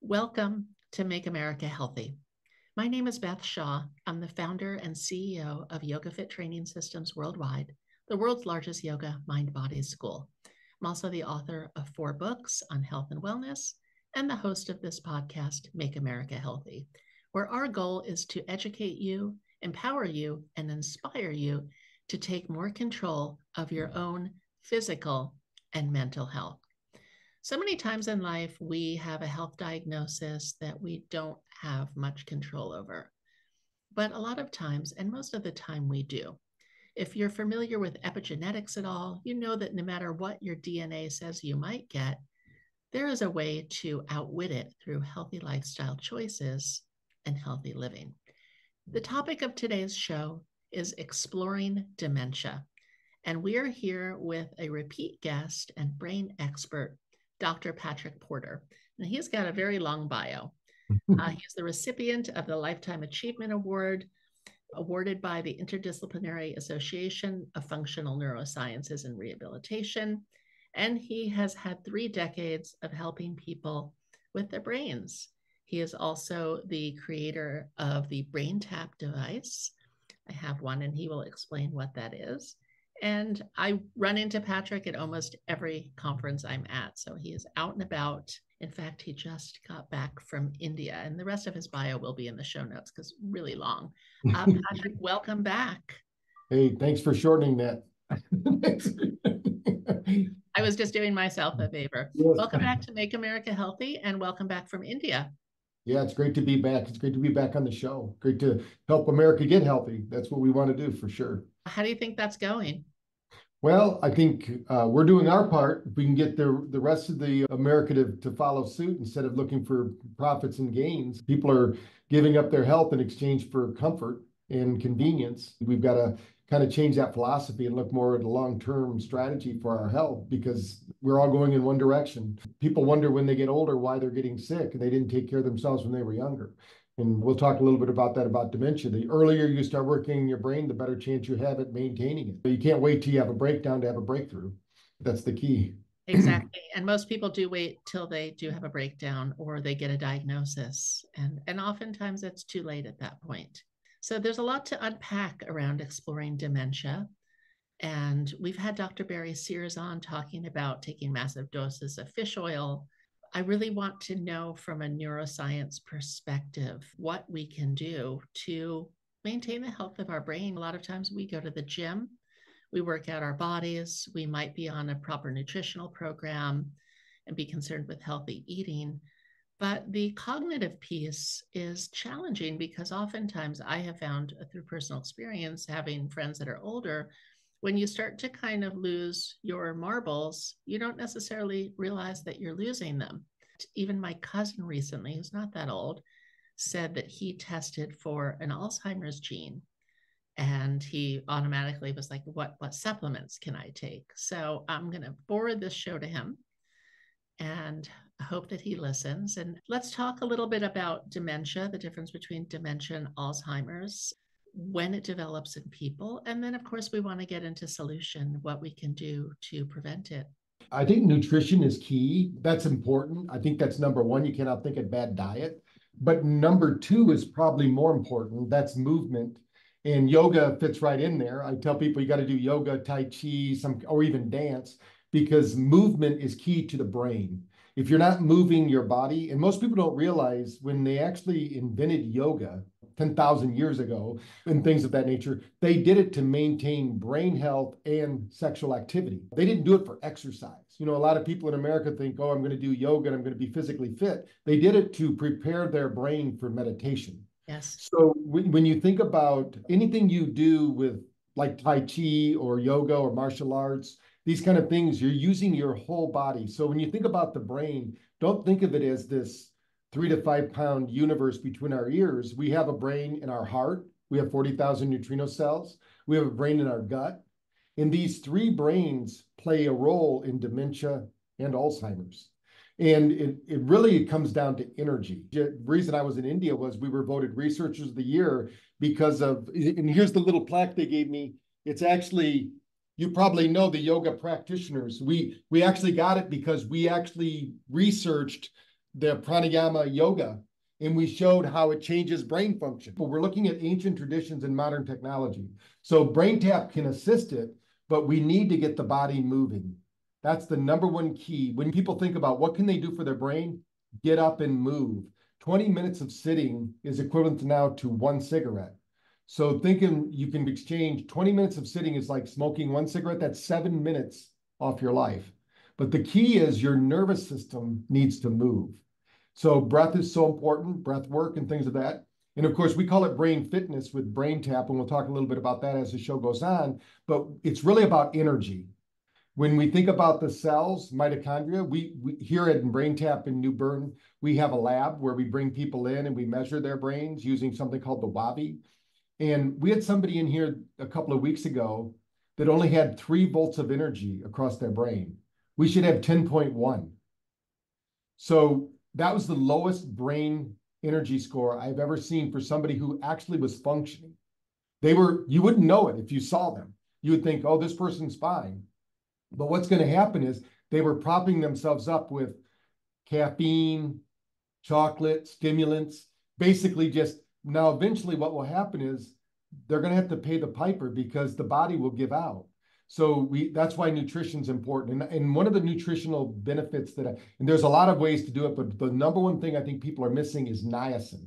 Welcome to Make America Healthy. My name is Beth Shaw. I'm the founder and CEO of Yoga Fit Training Systems Worldwide, the world's largest yoga mind-body school. I'm also the author of 4 books on health and wellness and the host of this podcast, Make America Healthy, where our goal is to educate you, empower you, and inspire you to take more control of your own physical and mental health. So many times in life, we have a health diagnosis that we don't have much control over. But a lot of times, and most of the time we do. If you're familiar with epigenetics at all, you know that no matter what your DNA says you might get, there is a way to outwit it through healthy lifestyle choices and healthy living. The topic of today's show is exploring dementia. And we are here with a repeat guest and brain expert, Dr. Patrick Porter, and he's got a very long bio. He's the recipient of the Lifetime Achievement Award, awarded by the Interdisciplinary Association of Functional Neurosciences and Rehabilitation, and he has had 3 decades of helping people with their brains. He is also the creator of the BrainTap device. I have one, and he will explain what that is. And I run into Patrick at almost every conference I'm at. So he is out and about. In fact, he just got back from India, and the rest of his bio will be in the show notes because really long. Patrick, welcome back. Hey, thanks for shortening that. I was just doing myself a favor. Yes. Welcome back to Make America Healthy, and welcome back from India. Yeah, it's great to be back. It's great to be back on the show. Great to help America get healthy. That's what we want to do for sure. How do you think that's going? Well, I think we're doing our part. If we can get the rest of the America to follow suit instead of looking for profits and gains. People are giving up their health in exchange for comfort and convenience. We've got to kind of change that philosophy and look more at a long-term strategy for our health, because we're all going in one direction. People wonder when they get older why they're getting sick, and they didn't take care of themselves when they were younger. And we'll talk a little bit about that, about dementia. The earlier you start working your brain, the better chance you have at maintaining it. You can't wait till you have a breakdown to have a breakthrough. That's the key. Exactly. And most people do wait till they do have a breakdown or they get a diagnosis. And oftentimes it's too late at that point. So there's a lot to unpack around exploring dementia. And we've had Dr. Barry Sears on talking about taking massive doses of fish oil. I really want to know from a neuroscience perspective what we can do to maintain the health of our brain. A lot of times we go to the gym, we work out our bodies, we might be on a proper nutritional program and be concerned with healthy eating. But the cognitive piece is challenging because oftentimes I have found through personal experience, having friends that are older, when you start to kind of lose your marbles, you don't necessarily realize that you're losing them. Even my cousin recently, who's not that old, said that he tested for an Alzheimer's gene. And he automatically was like, what supplements can I take? So I'm going to forward this show to him and I hope that he listens. And let's talk a little bit about dementia, the difference between dementia and Alzheimer's, when it develops in people. And then, of course, we want to get into solution, what we can do to prevent it. I think nutrition is key. That's important. I think that's number 1. You cannot think of bad diet. But number 2 is probably more important. That's movement. And yoga fits right in there. I tell people you got to do yoga, Tai Chi, or even dance, because movement is key to the brain. If you're not moving your body, and most people don't realize when they actually invented yoga 10,000 years ago and things of that nature, they did it to maintain brain health and sexual activity. They didn't do it for exercise. You know, a lot of people in America think, oh, I'm going to do yoga and I'm going to be physically fit. They did it to prepare their brain for meditation. Yes. So when you think about anything you do with like Tai Chi or yoga or martial arts, these kind of things, you're using your whole body. So when you think about the brain, don't think of it as this 3 to 5 pound universe between our ears. We have a brain in our heart. We have 40,000 neutrino cells. We have a brain in our gut. And these 3 brains play a role in dementia and Alzheimer's. And it really comes down to energy. The reason I was in India was we were voted Researchers of the Year because of, and here's the little plaque they gave me. It's actually, you probably know the yoga practitioners. We actually got it because we actually researched the pranayama yoga, and we showed how it changes brain function. But we're looking at ancient traditions and modern technology. So BrainTap can assist it, but we need to get the body moving. That's the number one key. When people think about what can they do for their brain, get up and move. 20 minutes of sitting is equivalent now to 1 cigarette. So thinking you can exchange 20 minutes of sitting is like smoking 1 cigarette, that's 7 minutes off your life. But the key is your nervous system needs to move. So breath is so important, breath work and things of that. And of course, we call it brain fitness with BrainTap, and we'll talk a little bit about that as the show goes on, but it's really about energy. When we think about the cells, mitochondria, we here at BrainTap in New Bern, we have a lab where we bring people in and we measure their brains using something called the WABI. And we had somebody in here a couple of weeks ago that only had 3 volts of energy across their brain. We should have 10.1. So that was the lowest brain energy score I've ever seen for somebody who actually was functioning. You wouldn't know it if you saw them. You would think, oh, this person's fine. But what's going to happen is they were propping themselves up with caffeine, chocolate, stimulants, basically just now eventually what will happen is they're going to have to pay the piper because the body will give out. So that's why nutrition is important. And one of the nutritional benefits and there's a lot of ways to do it, but the number one thing I think people are missing is niacin.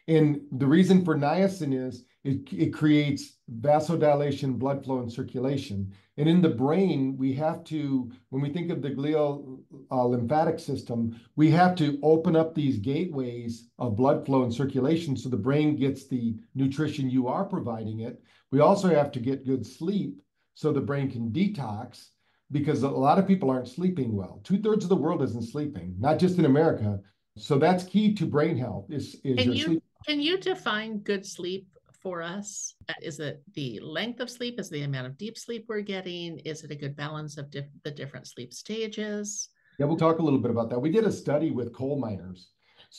And the reason for niacin is it creates vasodilation, blood flow, and circulation. And in the brain, we have to, when we think of the glial lymphatic system, we have to open up these gateways of blood flow and circulation so the brain gets the nutrition you are providing it. We also have to get good sleep so the brain can detox, because a lot of people aren't sleeping well. 2/3 of the world isn't sleeping, not just in America. So that's key to brain health is your sleep. Can you define good sleep for us? Is it the length of sleep? Is it the amount of deep sleep we're getting? Is it a good balance of the different sleep stages? Yeah, we'll talk a little bit about that. We did a study with coal miners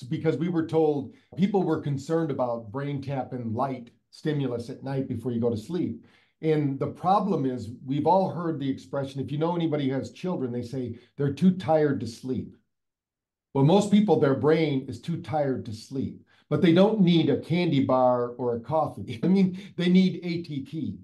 because we were told people were concerned about BrainTap and light stimulus at night before you go to sleep. And the problem is we've all heard the expression, if you know anybody who has children, they say they're too tired to sleep. Well, most people, their brain is too tired to sleep, but they don't need a candy bar or a coffee. I mean, they need ATP.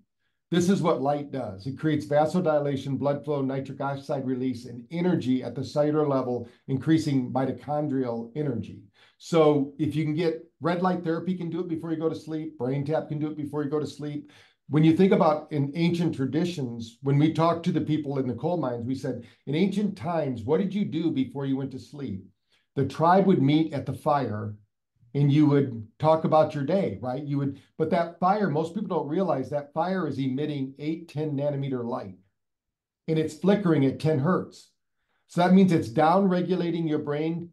This is what light does. It creates vasodilation, blood flow, nitric oxide release, and energy at the cellular level, increasing mitochondrial energy. So if you can get red light therapy can do it before you go to sleep, BrainTap can do it before you go to sleep. When you think about in ancient traditions, when we talked to the people in the coal mines, we said, in ancient times, what did you do before you went to sleep? The tribe would meet at the fire and you would talk about your day, right? But that fire, most people don't realize that fire is emitting 8-10 nanometer light and it's flickering at 10 hertz. So that means it's down regulating your brain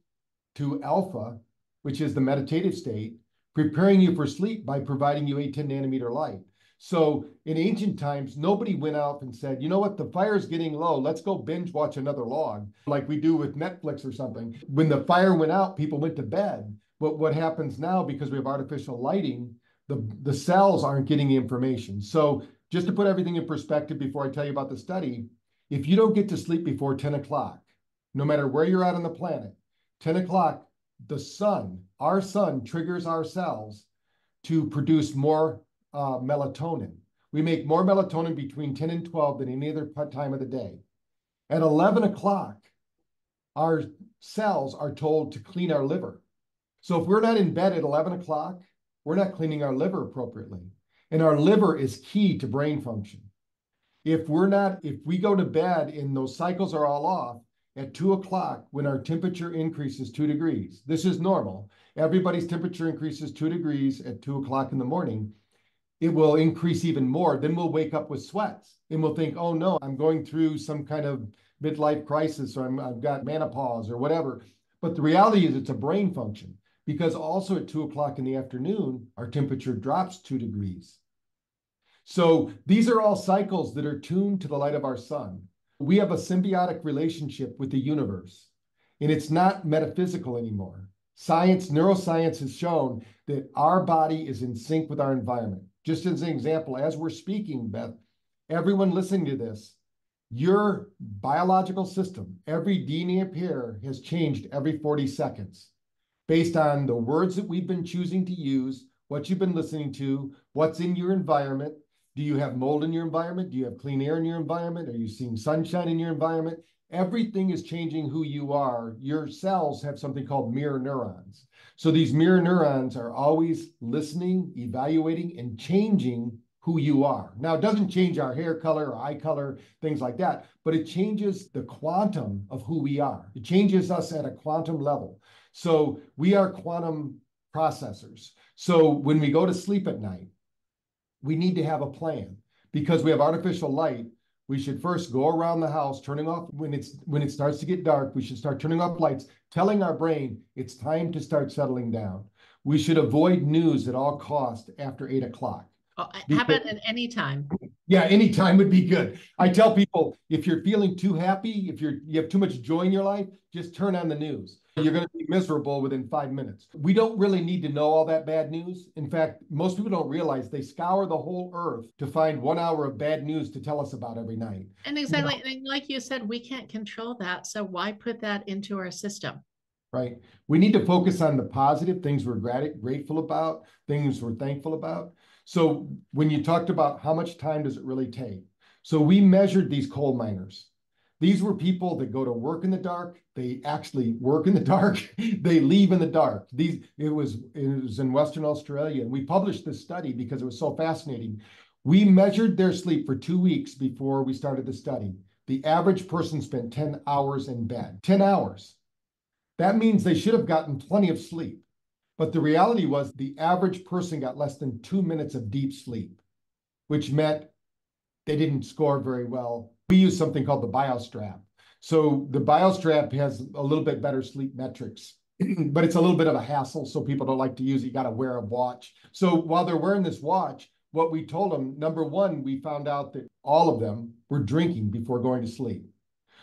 to alpha, which is the meditative state, preparing you for sleep by providing you 8-10 nanometer light. So in ancient times, nobody went out and said, you know what, the fire's getting low, let's go binge watch another log, like we do with Netflix or something. When the fire went out, people went to bed. But what happens now, because we have artificial lighting, the cells aren't getting the information. So just to put everything in perspective before I tell you about the study, if you don't get to sleep before 10 o'clock, no matter where you're at on the planet, 10 o'clock, the sun, our sun triggers our cells to produce more melatonin. We make more melatonin between 10 and 12 than any other time of the day. At 11 o'clock, our cells are told to clean our liver. So if we're not in bed at 11 o'clock, we're not cleaning our liver appropriately. And our liver is key to brain function. If we go to bed and those cycles are all off, at 2 o'clock, when our temperature increases 2 degrees, this is normal. Everybody's temperature increases 2 degrees at 2 o'clock in the morning. It will increase even more. Then we'll wake up with sweats and we'll think, oh no, I'm going through some kind of midlife crisis or I've got menopause or whatever. But the reality is it's a brain function because also at 2 o'clock in the afternoon, our temperature drops 2 degrees. So these are all cycles that are tuned to the light of our sun. We have a symbiotic relationship with the universe and it's not metaphysical anymore. Neuroscience has shown that our body is in sync with our environment. Just as an example, as we're speaking, Beth, everyone listening to this, Your biological system, every DNA pair has changed every 40 seconds based on the words that we've been choosing to use, what you've been listening to, what's in your environment. Do you have mold in your environment? Do you have clean air in your environment? Are you seeing sunshine in your environment? Everything is changing who you are. Your cells have something called mirror neurons. So these mirror neurons are always listening, evaluating, and changing who you are. Now, it doesn't change our hair color or eye color, things like that, but it changes the quantum of who we are. It changes us at a quantum level. So we are quantum processors. So when we go to sleep at night, we need to have a plan. Because we have artificial light, we should first go around the house, turning off when it starts to get dark. We should start turning off lights, telling our brain it's time to start settling down. We should avoid news at all costs after 8 o'clock. Oh, how about at any time? Yeah, anytime would be good. I tell people, if you're feeling too happy, if you have too much joy in your life, just turn on the news. You're going to be miserable within 5 minutes. We don't really need to know all that bad news. In fact, most people don't realize they scour the whole earth to find 1 hour of bad news to tell us about every night. And exactly, and like you said, we can't control that. So why put that into our system? Right. We need to focus on the positive things we're grateful about, things we're thankful about. So when you talked about how much time does it really take? So we measured these coal miners. These were people that go to work in the dark. They actually work in the dark. They leave in the dark. It was in Western Australia, and we published this study because it was so fascinating. We measured their sleep for 2 weeks before we started the study. The average person spent 10 hours in bed. 10 hours. That means they should have gotten plenty of sleep. But the reality was the average person got less than 2 minutes of deep sleep, which meant they didn't score very well. We use something called the BioStrap. So the BioStrap has a little bit better sleep metrics, but it's a little bit of a hassle, so people don't like to use it. You got to wear a watch. So while they're wearing this watch, what we told them, number one, we found out that all of them were drinking before going to sleep.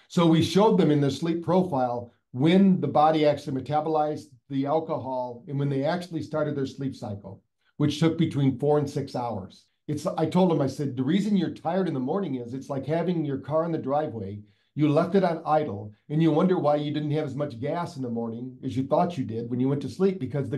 So we showed them in their sleep profile when the body actually metabolized the alcohol and when they actually started their sleep cycle, which took between 4 and 6 hours. I told them, I said, the reason you're tired in the morning is it's like having your car in the driveway. You left it on idle and you wonder why you didn't have as much gas in the morning as you thought you did when you went to sleep, because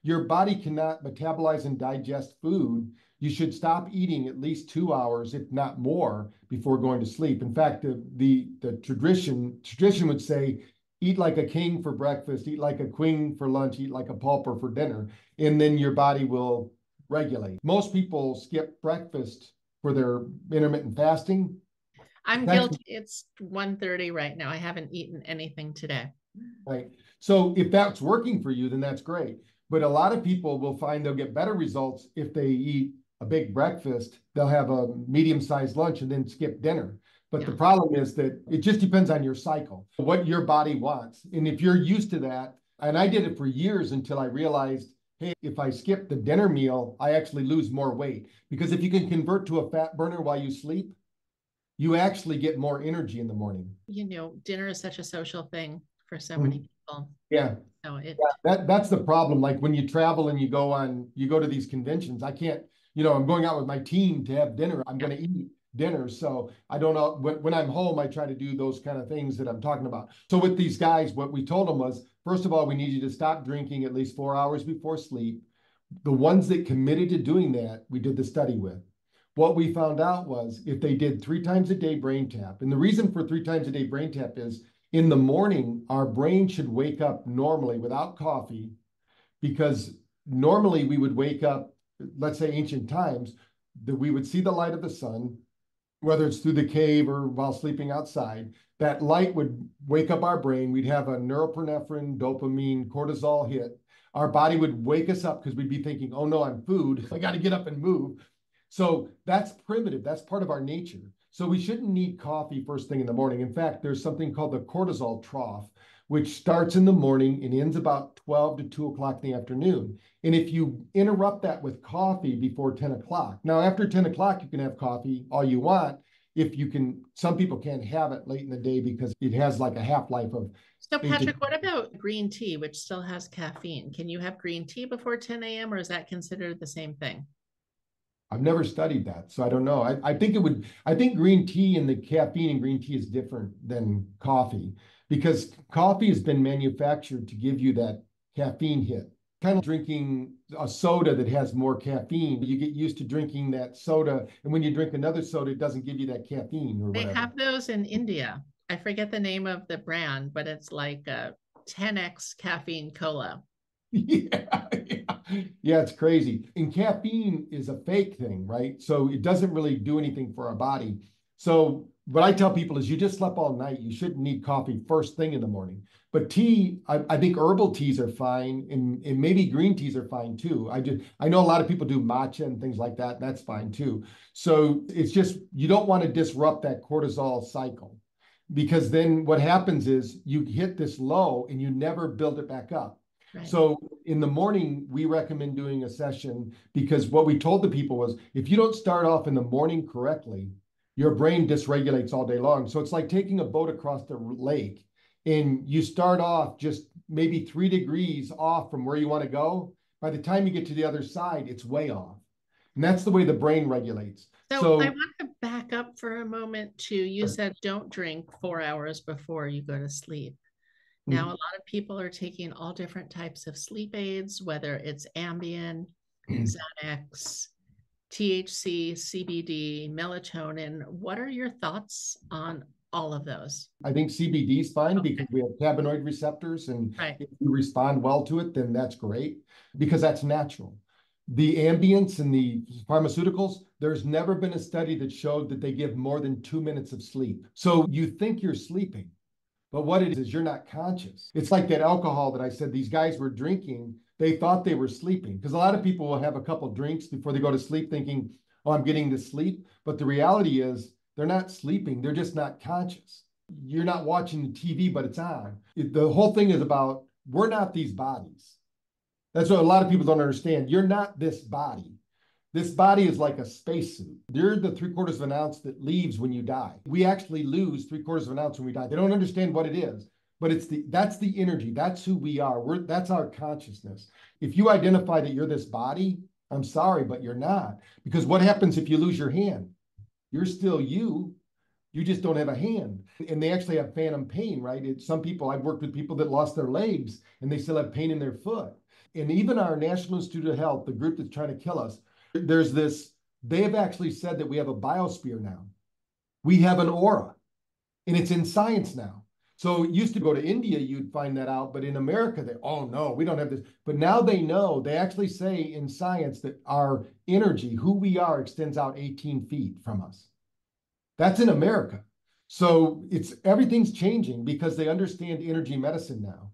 your body cannot metabolize and digest food. You should stop eating at least 2 hours, if not more, before going to sleep. In fact, the tradition would say, eat like a king for breakfast, eat like a queen for lunch, eat like a pauper for dinner, and then your body will regulate. Most people skip breakfast for their intermittent fasting. I'm guilty. It's 1:30 right now. I haven't eaten anything today. Right. So if that's working for you, then that's great. But a lot of people will find they'll get better results if they eat a big breakfast. They'll have a medium-sized lunch and then skip dinner. But the problem is that it just depends on your cycle, what your body wants. And if you're used to that, and I did it for years until I realized, hey, if I skip the dinner meal, I actually lose more weight. Because if you can convert to a fat burner while you sleep, you actually get more energy in the morning. Dinner is such a social thing for so many people. Yeah. So that's the problem. Like when you travel and you go to these conventions, I can't, I'm going out with my team to have dinner. I'm going to eat dinner. So I don't know, when I'm home, I try to do those kind of things that I'm talking about. So with these guys, what we told them was, first of all, we need you to stop drinking at least 4 hours before sleep. The ones that committed to doing that, we did the study with. What we found out was if they did 3 times a day BrainTap, and the reason for 3 times a day BrainTap is in the morning, our brain should wake up normally without coffee, because normally we would wake up, let's say ancient times, that we would see the light of the sun, whether it's through the cave or while sleeping outside. That light would wake up our brain. We'd have a norepinephrine, dopamine, cortisol hit. Our body would wake us up because we'd be thinking, oh no, I'm food. I got to get up and move. So that's primitive. That's part of our nature. So we shouldn't need coffee first thing in the morning. In fact, there's something called the cortisol trough, which starts in the morning and ends about 12 to 2 o'clock in the afternoon. And if you interrupt that with coffee before 10 o'clock, now after 10 o'clock, you can have coffee all you want. Some people can't have it late in the day because it has like a half-life of. So Patrick, what about green tea, which still has caffeine? Can you have green tea before 10 a.m. or is that considered the same thing? I've never studied that, so I don't know. I think green tea and the caffeine in green tea is different than coffee because coffee has been manufactured to give you that caffeine hit. Kind of drinking a soda that has more caffeine, you get used to drinking that soda, and when you drink another soda, it doesn't give you that caffeine or They whatever. have those in India. I forget the name of the brand, but it's like a 10x caffeine cola. Yeah, yeah, yeah, it's crazy. And caffeine is a fake thing, right? So it doesn't really do anything for our body. So what I tell people is you just slept all night. You shouldn't need coffee first thing in the morning. But tea, I think herbal teas are fine, and maybe green teas are fine too. I know a lot of people do matcha and things like that. That's fine too. So it's just you don't want to disrupt that cortisol cycle because then what happens is you hit this low and you never build it back up. Right. So in the morning, we recommend doing a session because what we told the people was if you don't start off in the morning correctly, your brain dysregulates all day long. So it's like taking a boat across the lake and you start off just maybe 3 degrees off from where you want to go. By the time you get to the other side, it's way off. And that's the way the brain regulates. So I So want to back up for a moment to you said don't drink 4 hours before you go to sleep. Now, a lot of people are taking all different types of sleep aids, whether it's Ambien, Xanax, THC, CBD, melatonin. What are your thoughts on all of those? I think CBD is fine Okay, because we have cannabinoid receptors, and right. if you respond well to it, then that's great because that's natural. The ambience and the pharmaceuticals, there's never been a study that showed that they give more than 2 minutes of sleep. So you think you're sleeping, but what it is you're not conscious. It's like that alcohol that I said these guys were drinking. They thought they were sleeping because a lot of people will have a couple drinks before they go to sleep thinking, oh, I'm getting to sleep. But the reality is they're not sleeping. They're just not conscious. You're not watching the TV, but it's on. The whole thing is about we're not these bodies. That's what a lot of people don't understand. You're not this body. This body is like a spacesuit. You're the 3/4 of an ounce that leaves when you die. We actually lose 3/4 of an ounce when we die. They don't understand what it is, but that's the energy. That's who we are. That's our consciousness. If you identify that you're this body, I'm sorry, but you're not. Because what happens if you lose your hand? You're still you. You just don't have a hand. And they actually have phantom pain, right? Some people, I've worked with people that lost their legs and they still have pain in their foot. And even our National Institute of Health, the group that's trying to kill us, there's this, they have actually said that we have a biosphere now. We have an aura, and it's in science now. So it used to go to India, you'd find that out, but in America, oh no, we don't have this. But now they know, they actually say in science that our energy, who we are, extends out 18 feet from us. That's in America. So everything's changing because they understand energy medicine now.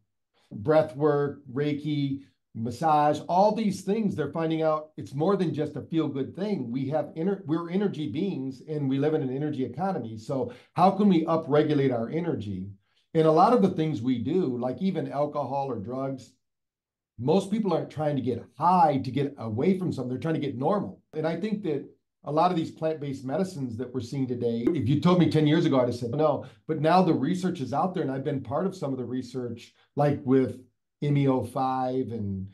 Breath work, Reiki, massage, all these things, they're finding out it's more than just a feel-good thing. We're energy beings and we live in an energy economy. So how can we upregulate our energy? And a lot of the things we do, like even alcohol or drugs, most people aren't trying to get high to get away from something. They're trying to get normal. And I think that a lot of these plant-based medicines that we're seeing today, if you told me 10 years ago, I'd have said no. But now the research is out there, and I've been part of some of the research, like with MeO5 and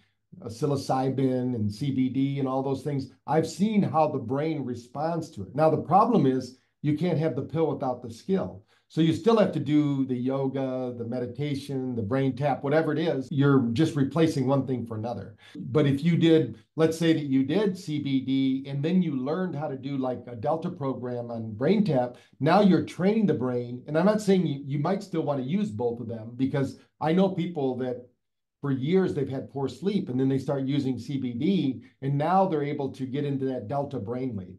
psilocybin and CBD and all those things. I've seen how the brain responds to it. Now, the problem is you can't have the pill without the skill. So you still have to do the yoga, the meditation, the BrainTap, whatever it is. You're just replacing one thing for another. But if you did, let's say that you did CBD and then you learned how to do like a Delta program on BrainTap, now you're training the brain. And I'm not saying you might still want to use both of them because I know people that for years they've had poor sleep and then they start using CBD and now they're able to get into that Delta brainwave.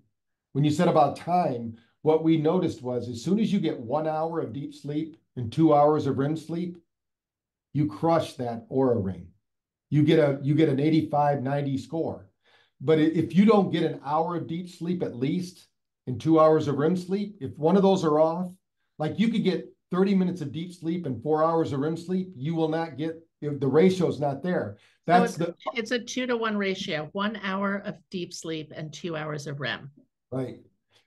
When you said about time, what we noticed was as soon as you get 1 hour of deep sleep and 2 hours of REM sleep, you crush that aura ring. You get an 85, 90 score. But if you don't get an hour of deep sleep at least and 2 hours of REM sleep, if one of those are off, like you could get 30 minutes of deep sleep and 4 hours of REM sleep, you will not get, the ratio's not there. It's a 2-to-1 ratio, 1 hour of deep sleep and 2 hours of REM. Right.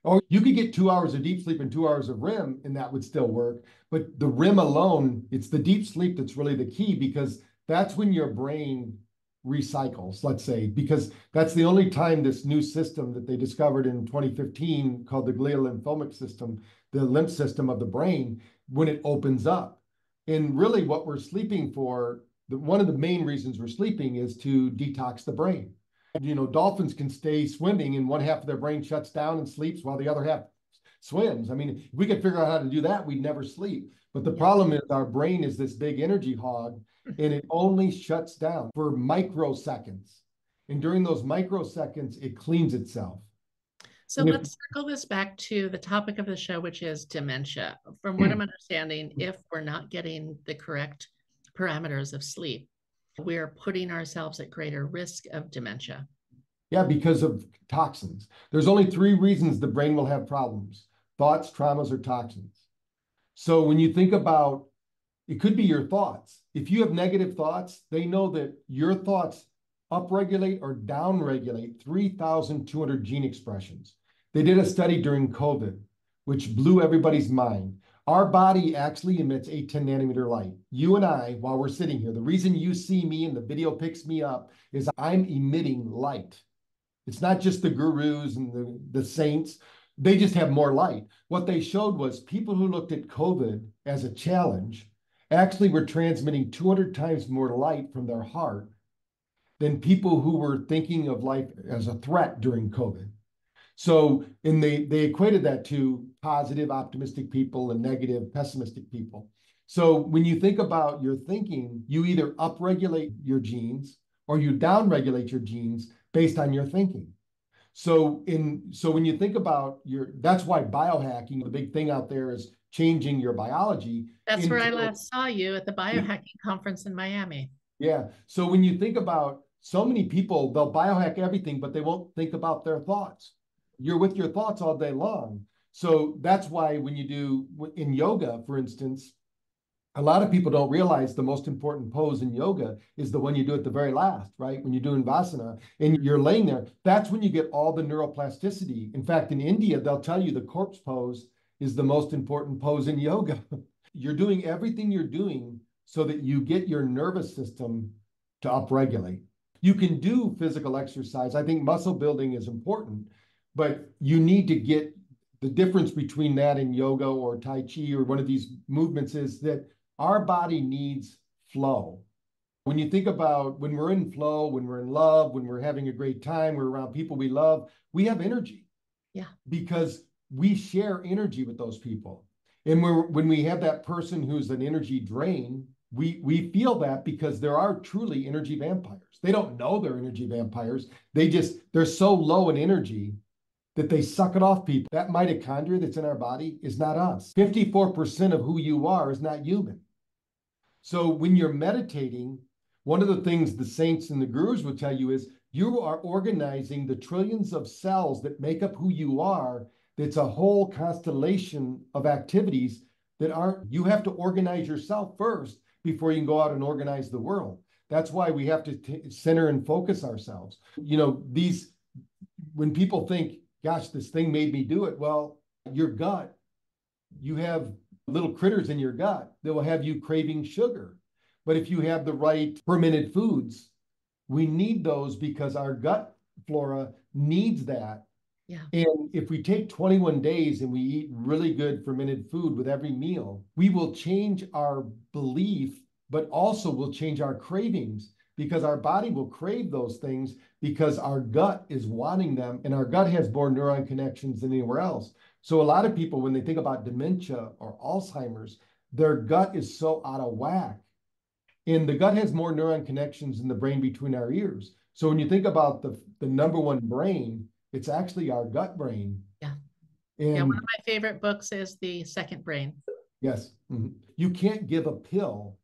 Or you could get 2 hours of deep sleep and 2 hours of REM, and that would still work. But the REM alone, it's the deep sleep that's really the key because that's when your brain recycles, let's say, because that's the only time this new system that they discovered in 2015 called the glial lymphomic system, the lymph system of the brain, when it opens up. And really what we're sleeping for, one of the main reasons we're sleeping is to detox the brain. You know, dolphins can stay swimming and one half of their brain shuts down and sleeps while the other half swims. I mean, if we could figure out how to do that, we'd never sleep. But the problem is our brain is this big energy hog and it only shuts down for microseconds. And during those microseconds, it cleans itself. So let's circle this back to the topic of the show, which is dementia. From what I'm understanding, if we're not getting the correct parameters of sleep, we're putting ourselves at greater risk of dementia. Yeah, because of toxins. There's only 3 reasons the brain will have problems: thoughts, traumas, or toxins. So when you think about, it could be your thoughts. If you have negative thoughts, they know that your thoughts upregulate or downregulate 3,200 gene expressions. They did a study during COVID, which blew everybody's mind. Our body actually emits 810 nanometer light. You and I, while we're sitting here, the reason you see me and the video picks me up is I'm emitting light. It's not just the gurus and the saints. They just have more light. What they showed was people who looked at COVID as a challenge actually were transmitting 200 times more light from their heart than people who were thinking of life as a threat during COVID. So, and they equated that to positive, optimistic people and negative, pessimistic people. So when you think about your thinking, you either upregulate your genes or you downregulate your genes based on your thinking. So when you think about that's why biohacking, the big thing out there is changing your biology. That's where I last saw you at the biohacking conference in Miami. Yeah. So when you think about so many people, they'll biohack everything, but they won't think about their thoughts. You're with your thoughts all day long. So that's why when you do in yoga, for instance, a lot of people don't realize the most important pose in yoga is the one you do at the very last, right? When you're doing Vasana and you're laying there, that's when you get all the neuroplasticity. In fact, in India, they'll tell you the corpse pose is the most important pose in yoga. You're doing everything you're doing so that you get your nervous system to upregulate. You can do physical exercise. I think muscle building is important, but you need to get the difference between that and yoga or Tai Chi or one of these movements is that our body needs flow. When you think about when we're in flow, when we're in love, when we're having a great time, we're around people we love, we have energy. Yeah. Because we share energy with those people. And when we have that person who's an energy drain, we feel that because there are truly energy vampires. They don't know they're energy vampires. They're so low in energy that they suck it off people. That mitochondria that's in our body is not us. 54% of who you are is not human. So when you're meditating, one of the things the saints and the gurus will tell you is you are organizing the trillions of cells that make up who you are. That's a whole constellation of activities that you have to organize yourself first before you can go out and organize the world. That's why we have to center and focus ourselves. You know, when people think, gosh, this thing made me do it. Well, your gut, you have little critters in your gut that will have you craving sugar. But if you have the right fermented foods, we need those because our gut flora needs that. Yeah. And if we take 21 days and we eat really good fermented food with every meal, we will change our belief, but also will change our cravings because our body will crave those things because our gut is wanting them and our gut has more neuron connections than anywhere else. So a lot of people, when they think about dementia or Alzheimer's, their gut is so out of whack. And the gut has more neuron connections in the brain between our ears. So when you think about the number one brain, it's actually our gut brain. Yeah. And yeah, one of my favorite books is The Second Brain. Yes. Mm-hmm. You can't give a pill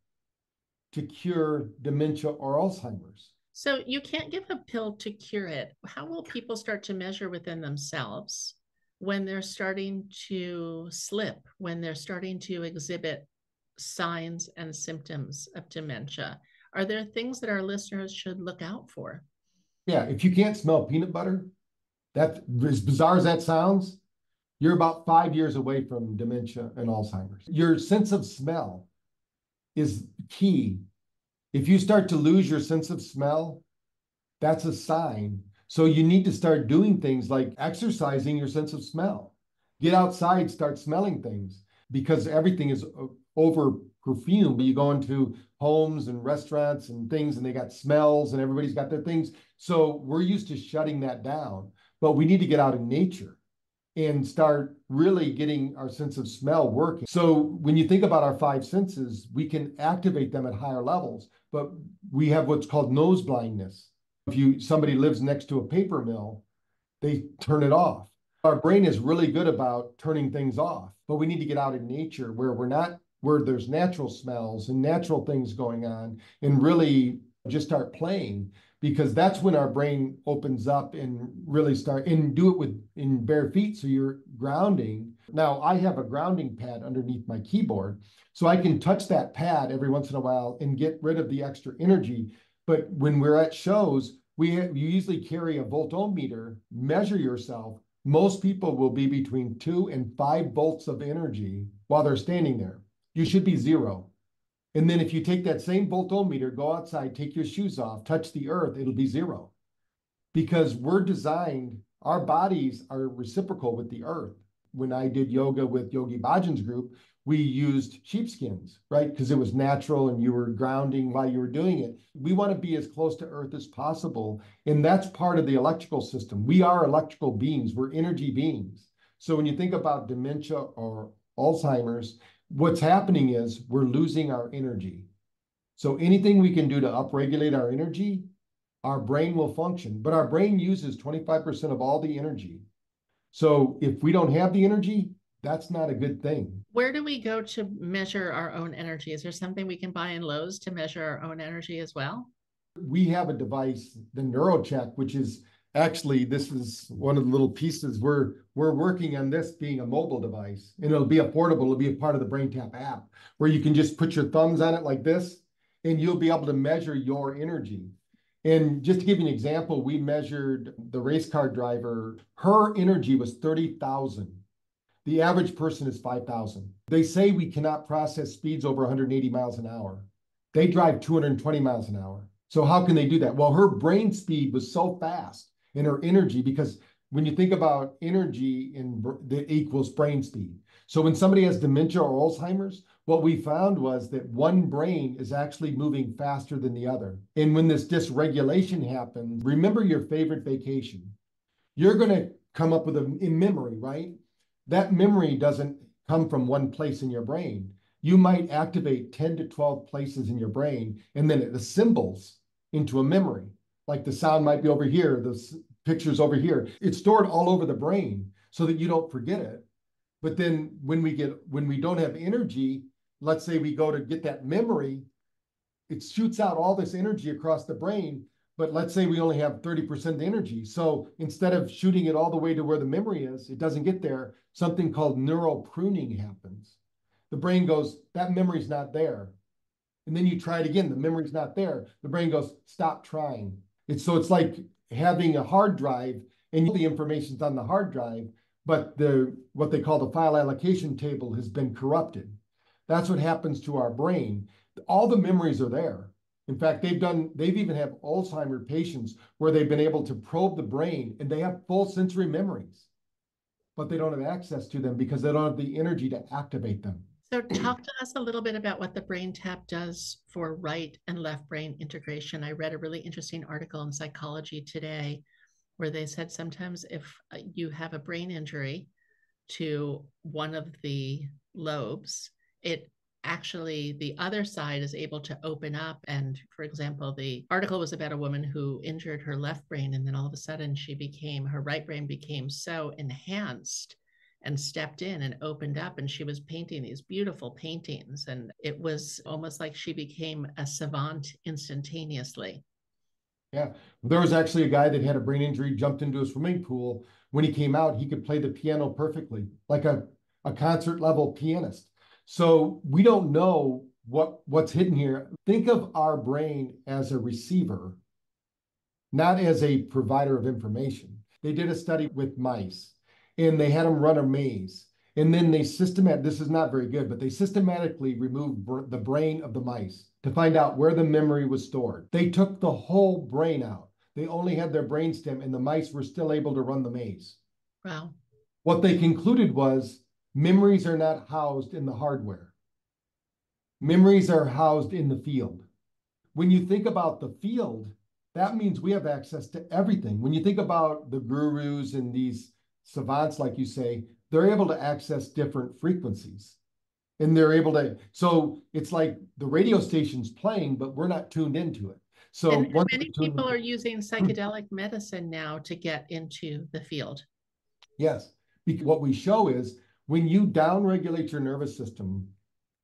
to cure dementia or Alzheimer's. So you can't give a pill to cure it. How will people start to measure within themselves when they're starting to slip, when they're starting to exhibit signs and symptoms of dementia? Are there things that our listeners should look out for? Yeah, if you can't smell peanut butter, that, as bizarre as that sounds, you're about 5 years away from dementia and Alzheimer's. Your sense of smell is key. If you start to lose your sense of smell, That's a sign. So you need to start doing things like exercising your sense of smell. Get outside, start smelling things because everything is over perfumed. You go into homes and restaurants and things and they got smells and everybody's got their things. So we're used to shutting that down, but we need to get out in nature and start really getting our sense of smell working. So when you think about our five senses, we can activate them at higher levels, but we have what's called nose blindness. If somebody lives next to a paper mill, they turn it off. Our brain is really good about turning things off, but we need to get out in nature where there's natural smells and natural things going on and really just start playing because that's when our brain opens up and really start and do it in bare feet. So you're grounding. Now I have a grounding pad underneath my keyboard, so I can touch that pad every once in a while and get rid of the extra energy. But when we're at shows, you usually carry a voltometer, measure yourself. Most people will be between 2 and 5 volts of energy while they're standing there. You should be 0. And then if you take that same voltometer, go outside, take your shoes off, touch the earth, it'll be 0. Because we're designed, our bodies are reciprocal with the earth. When I did yoga with Yogi Bhajan's group, we used sheepskins, right? Because it was natural and you were grounding while you were doing it. We want to be as close to earth as possible. And that's part of the electrical system. We are electrical beings. We're energy beings. So when you think about dementia or Alzheimer's, what's happening is we're losing our energy. So anything we can do to upregulate our energy, our brain will function. But our brain uses 25% of all the energy. So if we don't have the energy, that's not a good thing. Where do we go to measure our own energy? Is there something we can buy in Lowe's to measure our own energy as well? We have a device, the NeuroCheck, which is actually, this is one of the little pieces. We're working on this being a mobile device, and it'll be affordable. It'll be a part of the BrainTap app where you can just put your thumbs on it like this, and you'll be able to measure your energy. And just to give you an example, we measured the race car driver. Her energy was 30,000. The average person is 5,000. They say we cannot process speeds over 180 miles an hour. They drive 220 miles an hour. So how can they do that? Well, her brain speed was so fast in her energy because when you think about energy that equals brain speed. So when somebody has dementia or Alzheimer's, what we found was that one brain is actually moving faster than the other. And when this dysregulation happens, remember your favorite vacation. You're going to come up with in memory, right? That memory doesn't come from one place in your brain. You might activate 10 to 12 places in your brain, and then it assembles into a memory. Like the sound might be over here, the picture's over here. It's stored all over the brain so that you don't forget it. But then when we don't have energy, let's say we go to get that memory, it shoots out all this energy across the brain. But let's say we only have 30% energy. So instead of shooting it all the way to where the memory is, it doesn't get there. Something called neural pruning happens. The brain goes, that memory's not there. And then you try it again, the memory's not there. The brain goes, stop trying. It's like having a hard drive and the information's on the hard drive, but what they call the file allocation table has been corrupted. That's what happens to our brain. All the memories are there. In fact, they've even have Alzheimer's patients where they've been able to probe the brain and they have full sensory memories, but they don't have access to them because they don't have the energy to activate them. So talk to us a little bit about what the BrainTap does for right and left brain integration. I read a really interesting article in Psychology Today where they said sometimes if you have a brain injury to one of the lobes, it actually the other side is able to open up. And for example, the article was about a woman who injured her left brain, and then all of a sudden her right brain became so enhanced and stepped in and opened up, and she was painting these beautiful paintings, and it was almost like she became a savant instantaneously. Yeah, there was actually a guy that had a brain injury, jumped into a swimming pool. When he came out, he could play the piano perfectly, like a concert level pianist. So we don't know what's hidden here. Think of our brain as a receiver, not as a provider of information. They did a study with mice and they had them run a maze. And then this is not very good, but they systematically removed the brain of the mice to find out where the memory was stored. They took the whole brain out. They only had their brainstem, and the mice were still able to run the maze. Wow. What they concluded was memories are not housed in the hardware. Memories are housed in the field. When you think about the field, that means we have access to everything. When you think about the gurus and these savants, like you say, they're able to access different frequencies. And they're able to, so it's like the radio station's playing, but we're not tuned into it. So And once many people are using psychedelic medicine now to get into the field. yes, because what we show is when you downregulate your nervous system,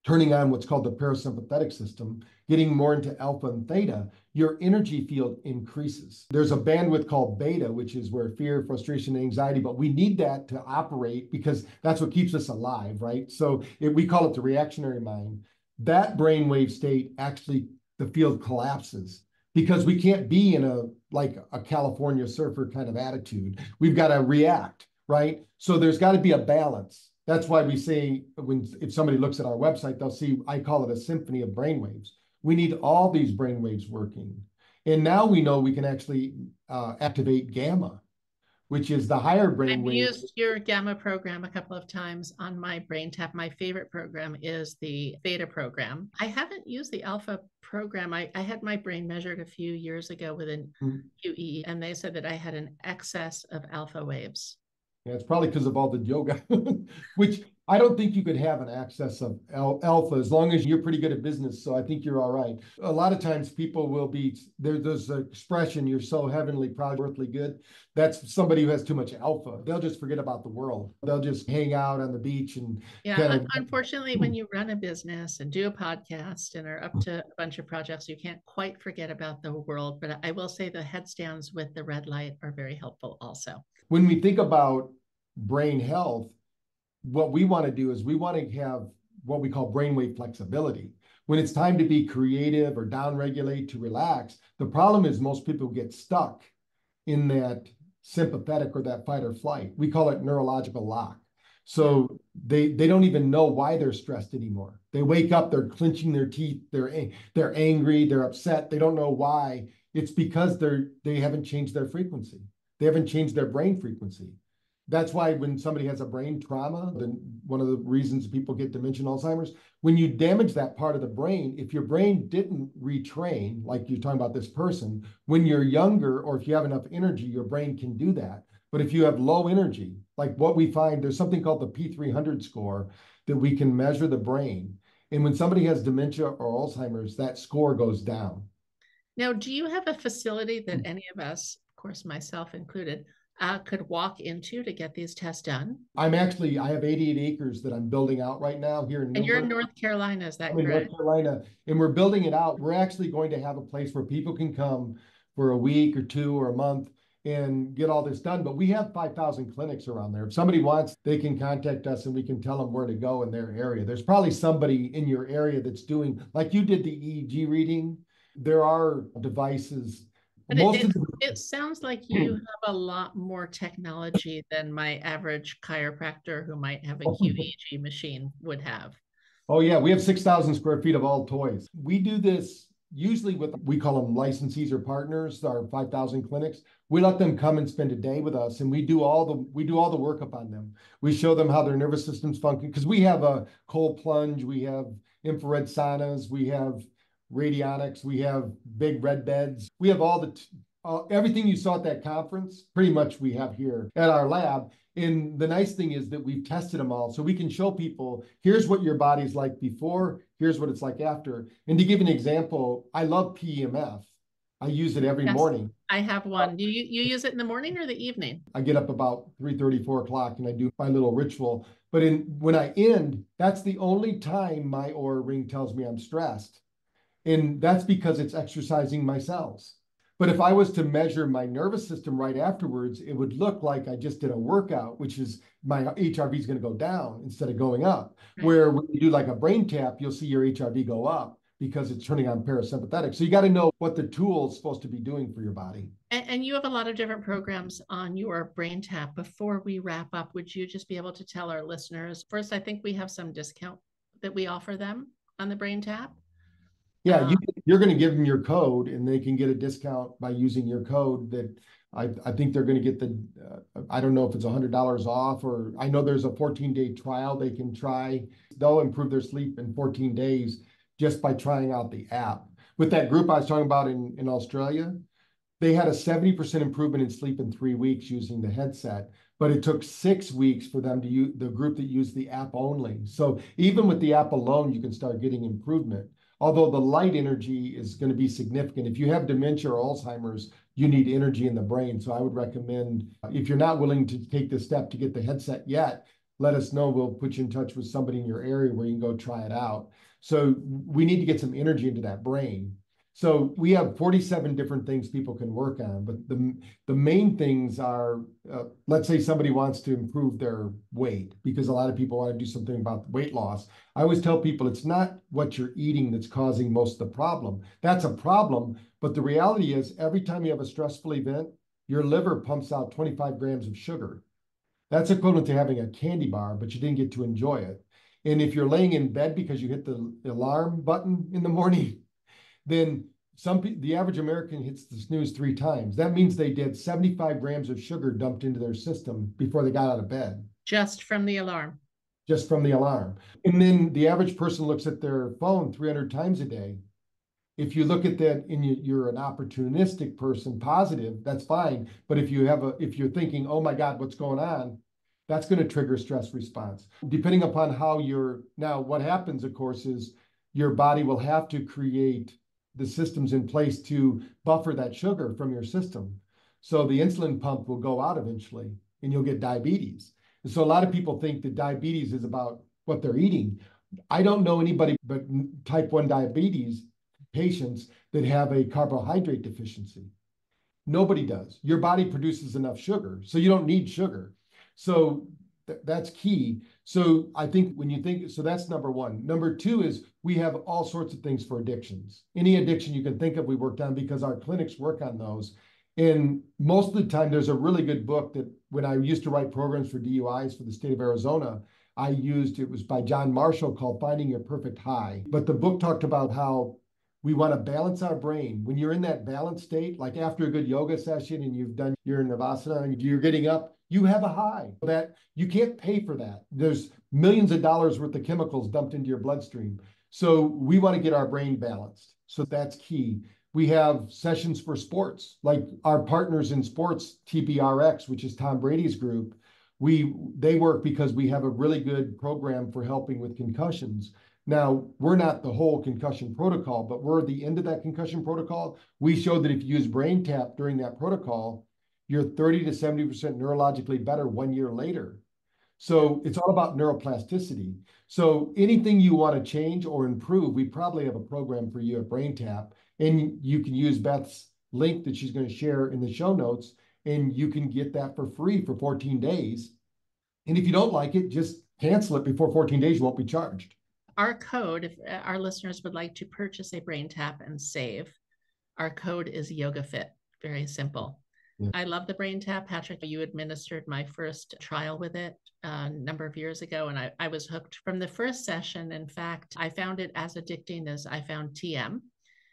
turning on what's called the parasympathetic system, getting more into alpha and theta, your energy field increases. There's a bandwidth called beta, which is where fear, frustration, and anxiety, but we need that to operate because that's what keeps us alive, right? So we call it the reactionary mind. That brainwave state, actually, the field collapses because we can't be in like a California surfer kind of attitude. We've got to react, right? So there's got to be a balance. That's why we say if somebody looks at our website, they'll see, I call it a symphony of brainwaves. We need all these brainwaves working. And now we know we can actually activate gamma, which is the higher I've brainwave. used your gamma program a couple of times on my BrainTap. My favorite program is the theta program. I haven't used the alpha program. I had my brain measured a few years ago with an QE, and they said that I had an excess of alpha waves. Yeah, it's probably because of all the yoga, which I don't think you could have an access of alpha as long as you're pretty good at business. So I think you're all right. A lot of times people will be, there's an expression, you're so heavenly, proud, earthly good. That's somebody who has too much alpha. They'll just forget about the world. They'll just hang out on the beach and yeah. Unfortunately, when you run a business and do a podcast and are up to a bunch of projects, you can't quite forget about the world. But I will say the headstands with the red light are very helpful also. When we think about brain health, what we want to do is we want to have what we call brainwave flexibility. When it's time to be creative or downregulate to relax, the problem is most people get stuck in that sympathetic or that fight or flight. We call it neurological lock. So they don't even know why they're stressed anymore. They wake up, they're clenching their teeth, they're angry, they're upset. They don't know why. It's because they haven't changed their frequency. They haven't changed their brain frequency. That's why when somebody has a brain trauma, then one of the reasons people get dementia and Alzheimer's, when you damage that part of the brain, if your brain didn't retrain, like you're talking about this person, when you're younger or if you have enough energy, your brain can do that. But if you have low energy, like what we find, there's something called the P300 score that we can measure the brain. And when somebody has dementia or Alzheimer's, that score goes down. Now, do you have a facility that any of us, of course, myself included, could walk into to get these tests done? I have 88 acres that I'm building out right now here in And you're in Newburgh. North Carolina, is that I'm in correct? North Carolina, and we're building it out. We're actually going to have a place where people can come for a week or two or a month and get all this done. But we have 5,000 clinics around there. If somebody wants, they can contact us and we can tell them where to go in their area. There's probably somebody in your area that's doing, like you did the EEG reading. There are devices. But it sounds like you have a lot more technology than my average chiropractor who might have a QEEG machine would have. Oh yeah, we have 6,000 square feet of all toys. We do this usually with, we call them licensees or partners, our 5,000 clinics. We let them come and spend a day with us, and we do all the workup on them. We show them how their nervous systems function, because we have a cold plunge, we have infrared saunas, we have radionics, we have big red beds. We have all everything you saw at that conference, pretty much we have here at our lab. And the nice thing is that we've tested them all. So we can show people, here's what your body's like before, here's what it's like after. And to give an example, I love PEMF. I use it every morning. I have one. Do you use it in the morning or the evening? I get up about 3:30, 4 o'clock, and I do my little ritual. But when I end, that's the only time my Oura ring tells me I'm stressed. And that's because it's exercising my cells. But if I was to measure my nervous system right afterwards, it would look like I just did a workout, which is my HRV is going to go down instead of going up. Right. Where when you do like a brain tap, you'll see your HRV go up because it's turning on parasympathetic. So you got to know what the tool is supposed to be doing for your body. And you have a lot of different programs on your BrainTap. Before we wrap up, would you just be able to tell our listeners, first, I think we have some discount that we offer them on the BrainTap. Yeah, you're going to give them your code and they can get a discount by using your code that I think they're going to get I don't know if it's $100 off, or I know there's a 14-day trial they can try. They'll improve their sleep in 14 days just by trying out the app. With that group I was talking about in Australia, they had a 70% improvement in sleep in 3 weeks using the headset, but it took 6 weeks for them to use the group that used the app only. So even with the app alone, you can start getting improvement. Although the light energy is going to be significant. If you have dementia or Alzheimer's, you need energy in the brain. So I would recommend, if you're not willing to take the step to get the headset yet, let us know. We'll put you in touch with somebody in your area where you can go try it out. So we need to get some energy into that brain. So we have 47 different things people can work on, but the main things are, let's say somebody wants to improve their weight, because a lot of people want to do something about weight loss. I always tell people it's not what you're eating that's causing most of the problem. That's a problem, but the reality is every time you have a stressful event, your liver pumps out 25 grams of sugar. That's equivalent to having a candy bar, but you didn't get to enjoy it. And if you're laying in bed because you hit the alarm button in the morning, then the average American hits the snooze 3 times. That means they did 75 grams of sugar dumped into their system before they got out of bed. Just from the alarm. Just from the alarm. And then the average person looks at their phone 300 times a day. If you look at that and you're an opportunistic person, positive, that's fine. But if you're thinking, oh my God, what's going on? That's going to trigger a stress response. Depending upon now what happens, of course, is your body will have to create the systems in place to buffer that sugar from your system. So the insulin pump will go out eventually and you'll get diabetes. And so a lot of people think that diabetes is about what they're eating. I don't know anybody but type 1 diabetes patients that have a carbohydrate deficiency. Nobody does. Your body produces enough sugar, so you don't need sugar. So that's key. So I think so that's number one. Number two is we have all sorts of things for addictions. Any addiction you can think of, we worked on, because our clinics work on those. And most of the time, there's a really good book that when I used to write programs for DUIs for the state of Arizona, it was by John Marshall, called Finding Your Perfect High. But the book talked about how we want to balance our brain. When you're in that balanced state, like after a good yoga session and you've done your Navasana and you're getting up, you have a high that you can't pay for that. There's millions of dollars worth of chemicals dumped into your bloodstream. So we want to get our brain balanced. So that's key. We have sessions for sports, like our partners in sports, TBRX, which is Tom Brady's group. They work because we have a really good program for helping with concussions. Now, we're not the whole concussion protocol, but we're the end of that concussion protocol. We showed that if you use BrainTap during that protocol, you're 30 to 70% neurologically better 1 year later. So it's all about neuroplasticity. So anything you want to change or improve, we probably have a program for you at BrainTap. And you can use Beth's link that she's going to share in the show notes, and you can get that for free for 14 days. And if you don't like it, just cancel it before 14 days, you won't be charged. Our code, if our listeners would like to purchase a BrainTap and save, our code is YogaFit. Very simple. Yeah. I love the BrainTap. Patrick, you administered my first trial with it a number of years ago, and I was hooked from the first session. In fact, I found it as addicting as I found TM.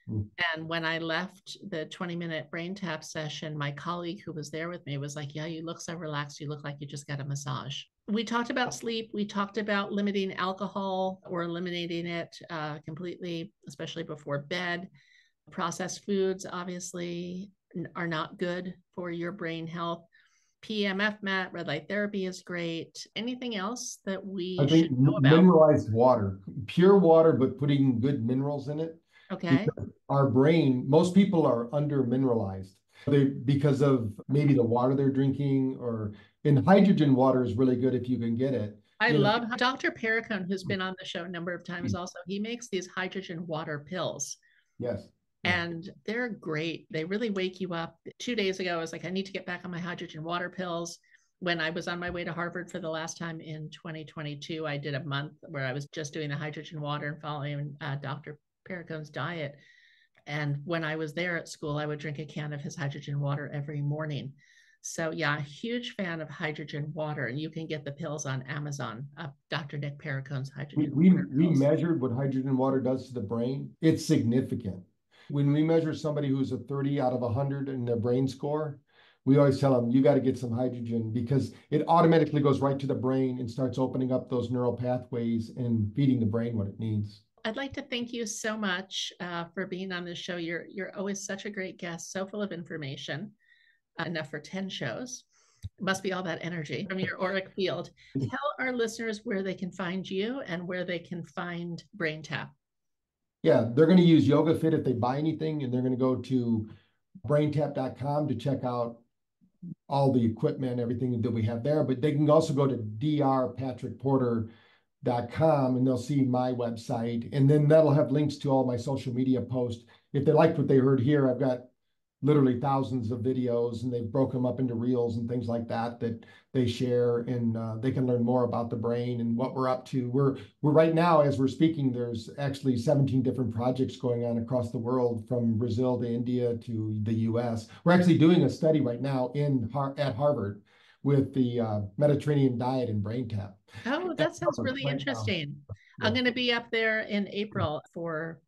And when I left the 20-minute BrainTap session, my colleague who was there with me was like, yeah, you look so relaxed. You look like you just got a massage. We talked about sleep. We talked about limiting alcohol or eliminating it completely, especially before bed. Processed foods, obviously, are not good for your brain health. PEMF mat, red light therapy is great. Anything else that we should know about? Mineralized water, pure water, but putting good minerals in it. Okay. Because our brain, most people are under mineralized because of maybe the water they're drinking, and hydrogen water is really good if you can get it. I love Dr. Perricone, who's been on the show a number of times also. He makes these hydrogen water pills. Yes. And they're great. They really wake you up. 2 days ago, I was like, I need to get back on my hydrogen water pills. When I was on my way to Harvard for the last time in 2022, I did a month where I was just doing the hydrogen water and following Dr. Perricone's diet. And when I was there at school, I would drink a can of his hydrogen water every morning. So yeah, a huge fan of hydrogen water, and you can get the pills on Amazon. Dr. Nick Pericone's hydrogen water We pills. measured what hydrogen water does to the brain. It's significant. When we measure somebody who's a 30 out of 100 in their brain score, we always tell them, you got to get some hydrogen because it automatically goes right to the brain and starts opening up those neural pathways and feeding the brain what it needs. I'd like to thank you so much for being on this show. You're always such a great guest, so full of information, enough for 10 shows. It must be all that energy from your auric field. Tell our listeners where they can find you and where they can find BrainTap. Yeah, they're going to use YogaFit if they buy anything, and they're going to go to braintap.com to check out all the equipment, everything that we have there. But they can also go to drpatrickporter.com and they'll see my website. And then that'll have links to all my social media posts. If they liked what they heard here, I've got literally thousands of videos, and they've broken them up into reels and things like that that they share, and they can learn more about the brain and what we're up to. We're right now, as we're speaking, there's actually 17 different projects going on across the world, from Brazil to India to the US. We're actually doing a study right now at Harvard with the Mediterranean diet and BrainTap. Oh, that sounds really interesting. Yeah. I'm going to be up there in April for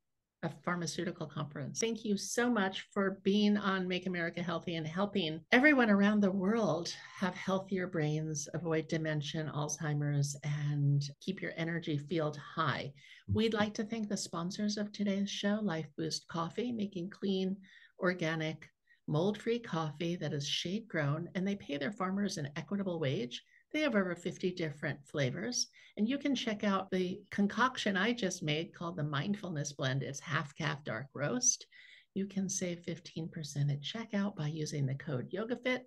a pharmaceutical conference. Thank you so much for being on Make America Healthy and helping everyone around the world have healthier brains, avoid dementia, Alzheimer's, and keep your energy field high. We'd like to thank the sponsors of today's show, Life Boost Coffee, making clean, organic, mold-free coffee that is shade grown, and they pay their farmers an equitable wage. They have over 50 different flavors. And you can check out the concoction I just made called the Mindfulness Blend. It's half calf dark roast. You can save 15% at checkout by using the code YogaFit.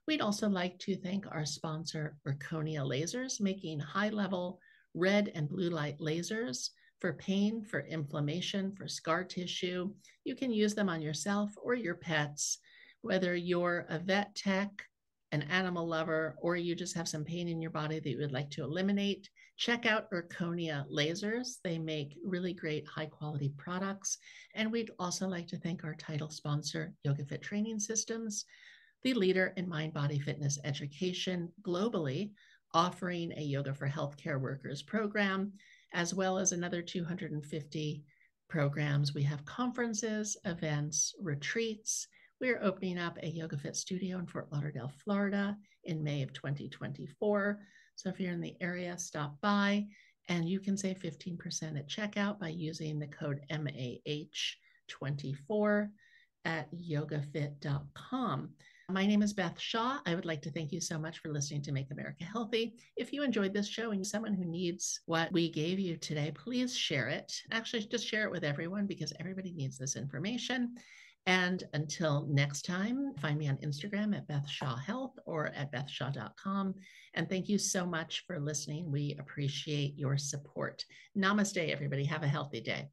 We'd also like to thank our sponsor, Zirconia Lasers, making high-level red and blue light lasers for pain, for inflammation, for scar tissue. You can use them on yourself or your pets, whether you're a vet tech, an animal lover, or you just have some pain in your body that you would like to eliminate. Check out Zirconia Lasers. They make really great high quality products. And we'd also like to thank our title sponsor, YogaFit Training Systems, the leader in mind-body fitness education globally, offering a Yoga for Healthcare Workers program, as well as another 250 programs. We have conferences, events, retreats. We're opening up a YogaFit studio in Fort Lauderdale, Florida in May of 2024. So if you're in the area, stop by, and you can save 15% at checkout by using the code MAH24 at yogafit.com. My name is Beth Shaw. I would like to thank you so much for listening to Make America Healthy. If you enjoyed this show and you're someone who needs what we gave you today, please share it. Actually, just share it with everyone, because everybody needs this information. And until next time, find me on Instagram at Beth Shaw Health or at bethshaw.com. And thank you so much for listening. We appreciate your support. Namaste, everybody. Have a healthy day.